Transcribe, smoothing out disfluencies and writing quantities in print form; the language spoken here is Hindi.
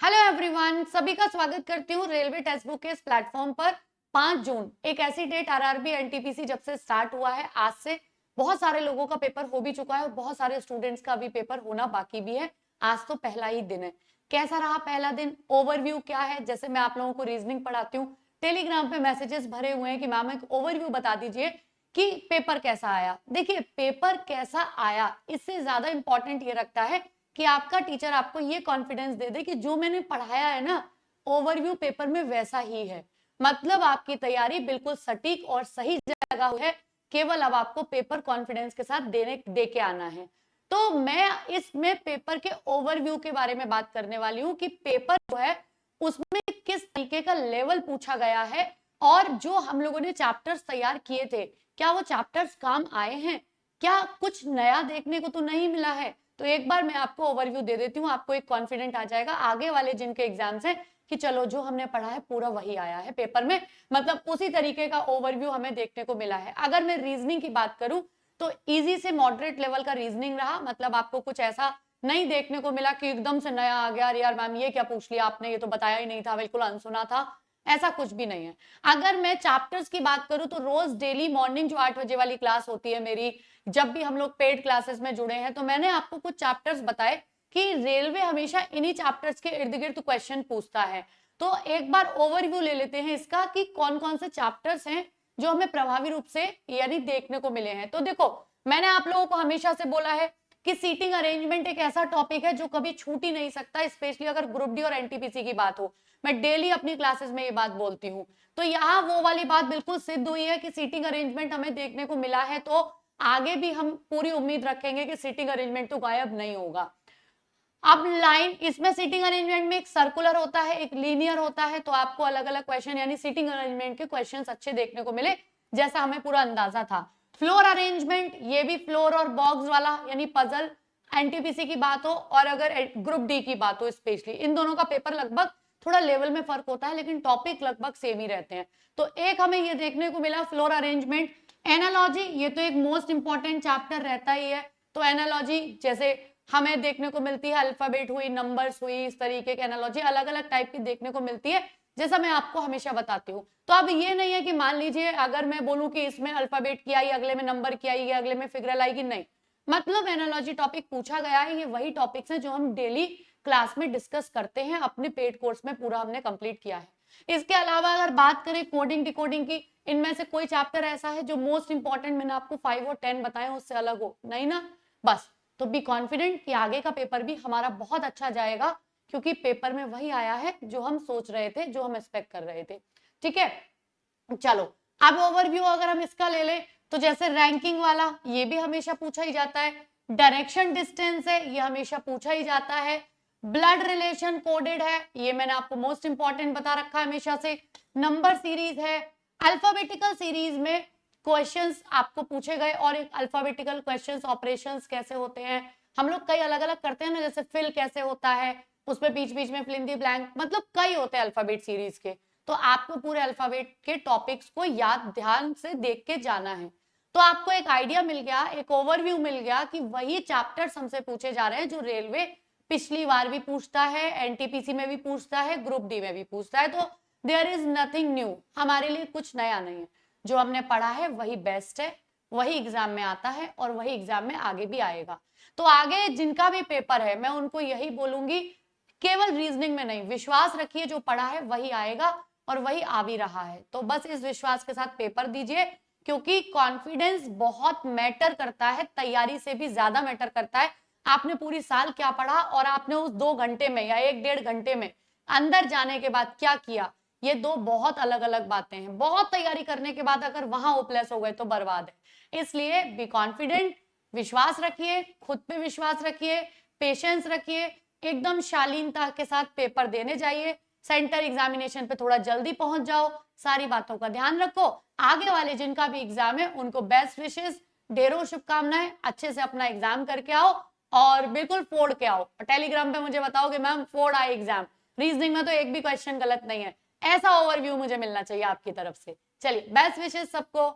हेलो एवरीवन, सभी का स्वागत करती हूँ रेलवे टेक्स्ट बुक के इस प्लेटफॉर्म पर। 5 जून एक ऐसी डेट आरआरबी एनटीपीसी जब से स्टार्ट हुआ है, आज से बहुत सारे लोगों का पेपर हो भी चुका है और बहुत सारे स्टूडेंट्स का भी पेपर होना बाकी भी है। आज तो पहला ही दिन है। कैसा रहा पहला दिन, ओवरव्यू क्या है? जैसे मैं आप लोगों को रीजनिंग पढ़ाती हूँ, टेलीग्राम पे मैसेजेस भरे हुए हैं कि मैम एक ओवरव्यू बता दीजिए कि पेपर कैसा आया। देखिए, पेपर कैसा आया इससे ज्यादा इंपॉर्टेंट ये रखता है कि आपका टीचर आपको ये कॉन्फिडेंस दे दे कि जो मैंने पढ़ाया है ना ओवरव्यू पेपर में वैसा ही है। मतलब आपकी तैयारी बिल्कुल सटीक और सही जगह है, केवल अब आपको पेपर कॉन्फिडेंस के साथ दे के आना है। तो मैं इसमें पेपर के ओवरव्यू के बारे में बात करने वाली हूँ कि पेपर जो है उसमें किस तरीके का लेवल पूछा गया है और जो हम लोगों ने चैप्टर्स तैयार किए थे क्या वो चैप्टर्स काम आए हैं, क्या कुछ नया देखने को तो नहीं मिला है। तो एक बार मैं आपको ओवरव्यू दे देती हूँ, आपको एक कॉन्फिडेंट आ जाएगा आगे वाले जिनके एग्जाम्स हैं कि चलो जो हमने पढ़ा है पूरा वही आया है पेपर में, मतलब उसी तरीके का ओवरव्यू हमें देखने को मिला है। अगर मैं रीजनिंग की बात करूं तो इजी से मॉडरेट लेवल का रीजनिंग रहा, मतलब आपको कुछ ऐसा नहीं देखने को मिला कि एकदम से नया आ गया, यार मैम ये क्या पूछ लिया आपने, ये तो बताया ही नहीं था, बिल्कुल अनसुना था, ऐसा कुछ भी नहीं है। अगर मैं चैप्टर्स की बात करूं तो रोज डेली मॉर्निंग जो 8 बजे वाली क्लास होती है मेरी, जब भी हम लोग पेड क्लासेस में जुड़े हैं तो मैंने आपको कुछ चैप्टर्स बताए कि रेलवे हमेशा इन्हीं चैप्टर्स के इर्द गिर्द क्वेश्चन पूछता है। तो एक बार ओवरव्यू ले लेते हैं इसका कि कौन कौन से चैप्टर्स हैं जो हमें प्रभावी रूप से यानी देखने को मिले हैं। तो देखो, मैंने आप लोगों को हमेशा से बोला है कि सीटिंग अरेंजमेंट एक ऐसा टॉपिक है जो कभी छूट ही नहीं सकता, स्पेशली अगर ग्रुप डी और एनटीपीसी की बात हो। मैं डेली अपनी क्लासेस में ये बात बोलती हूँ। तो यहाँ वो वाली बात बिल्कुल सिद्ध हुई है कि सीटिंग अरेंजमेंट हमें देखने को मिला है, तो आगे भी हम पूरी उम्मीद रखेंगे कि सीटिंग अरेंजमेंट तो गायब नहीं होगा। अब लाइन, इसमें सीटिंग अरेंजमेंट में एक सर्कुलर होता है, एक लीनियर होता है, तो आपको अलग अलग क्वेश्चन यानी सीटिंग अरेंजमेंट के क्वेश्चंस अच्छे देखने को मिले जैसा हमें पूरा अंदाजा था। फ्लोर अरेंजमेंट, ये भी फ्लोर और बॉक्स वाला यानी पजल, एनटीपीसी की बात हो और अगर ग्रुप डी की बात हो, स्पेशली इन दोनों का पेपर लगभग थोड़ा लेवल में फर्क होता है लेकिन टॉपिक लगभग सेम ही रहते हैं। तो एक हमें ये देखने को मिला फ्लोर अरेंजमेंट। एनालॉजी, ये तो एक मोस्ट इंपॉर्टेंट चैप्टर रहता ही है। तो एनालॉजी जैसे हमें देखने को मिलती है, अल्फाबेट हुई, नंबर्स हुई, इस तरीके की एनालॉजी अलग अलग टाइप की देखने को मिलती है, जैसा मैं आपको हमेशा बताती हूँ। तो अब ये नहीं है कि मान लीजिए अगर मैं बोलूं कि इसमें अल्फाबेट की आई, अगले में नंबर की आई, अगले में फिगरल आएगी, नहीं। मतलब एनालॉजी टॉपिक पूछा गया है, ये वही टॉपिक्स हैं जो हम डेली क्लास में डिस्कस करते हैं, अपने पेड कोर्स में पूरा हमने कंप्लीट किया है। इसके अलावा अगर बात करें कोडिंग डिकोडिंग की, इनमें से कोई चैप्टर ऐसा है जो मोस्ट इंपॉर्टेंट मैंने आपको 5 और 10 बताए उससे अलग हो? नहीं ना। बस, तो बी कॉन्फिडेंट कि आगे का पेपर भी हमारा बहुत अच्छा जाएगा, क्योंकि पेपर में वही आया है जो हम सोच रहे थे, जो हम एक्सपेक्ट कर रहे थे। ठीक है, चलो अब ओवरव्यू अगर हम इसका ले ले तो जैसे रैंकिंग वाला ये भी हमेशा पूछा ही जाता है, डायरेक्शन डिस्टेंस है ये हमेशा पूछा ही जाता है, ब्लड रिलेशन कोडेड है ये मैंने आपको मोस्ट इंपॉर्टेंट बता रखा है हमेशा से, नंबर सीरीज है, अल्फाबेटिकल सीरीज में क्वेश्चंस आपको पूछे गए और एक अल्फाबेटिकल क्वेश्चंस ऑपरेशंस कैसे होते हैं, हम लोग कई अलग अलग करते हैं ना, जैसे फिल कैसे होता है उसमें बीच बीच में फिल इन द ब्लैंक, मतलब कई होते हैं अल्फाबेट सीरीज के। तो आपको पूरे अल्फाबेट के टॉपिक्स को याद ध्यान से देख के जाना है। तो आपको एक आइडिया मिल गया, एक ओवरव्यू मिल गया कि वही चैप्टर्स हमसे पूछे जा रहे हैं जो रेलवे पिछली बार भी पूछता है, एनटीपीसी में भी पूछता है, ग्रुप डी में भी पूछता है। तो देयर इज नथिंग न्यू, हमारे लिए कुछ नया नहीं है, जो हमने पढ़ा है वही बेस्ट है, वही एग्जाम में आता है और वही एग्जाम में आगे भी आएगा। तो आगे जिनका भी पेपर है मैं उनको यही बोलूंगी, केवल रीजनिंग में नहीं, विश्वास रखिए जो पढ़ा है वही आएगा और वही आ भी रहा है। तो बस इस विश्वास के साथ पेपर दीजिए, क्योंकि कॉन्फिडेंस बहुत मैटर करता है, तैयारी से भी ज्यादा मैटर करता है। आपने पूरी साल क्या पढ़ा और आपने उस 2 घंटे में या 1-1.5 घंटे में अंदर जाने के बाद क्या किया, ये दो बहुत अलग अलग बातें हैं। बहुत तैयारी करने के बाद अगर वहां होपलेस हो गए तो बर्बाद है। इसलिए बी कॉन्फिडेंट, विश्वास रखिए, खुद पे विश्वास रखिए, पेशेंस रखिए, एकदम शालीनता के साथ पेपर देने जाइए, सेंटर एग्जामिनेशन पे थोड़ा जल्दी पहुंच जाओ, सारी बातों का ध्यान रखो। आगे वाले जिनका भी एग्जाम है उनको बेस्ट विशेष, ढेरों शुभकामनाएं, अच्छे से अपना एग्जाम करके आओ और बिल्कुल फोड़ के आओ। टेलीग्राम पे मुझे बताओगे मैम फोड़ आए एग्जाम, रीजनिंग में तो एक भी क्वेश्चन गलत नहीं है, ऐसा ओवरव्यू मुझे मिलना चाहिए आपकी तरफ से। चलिए, बेस्ट विशेष सबको।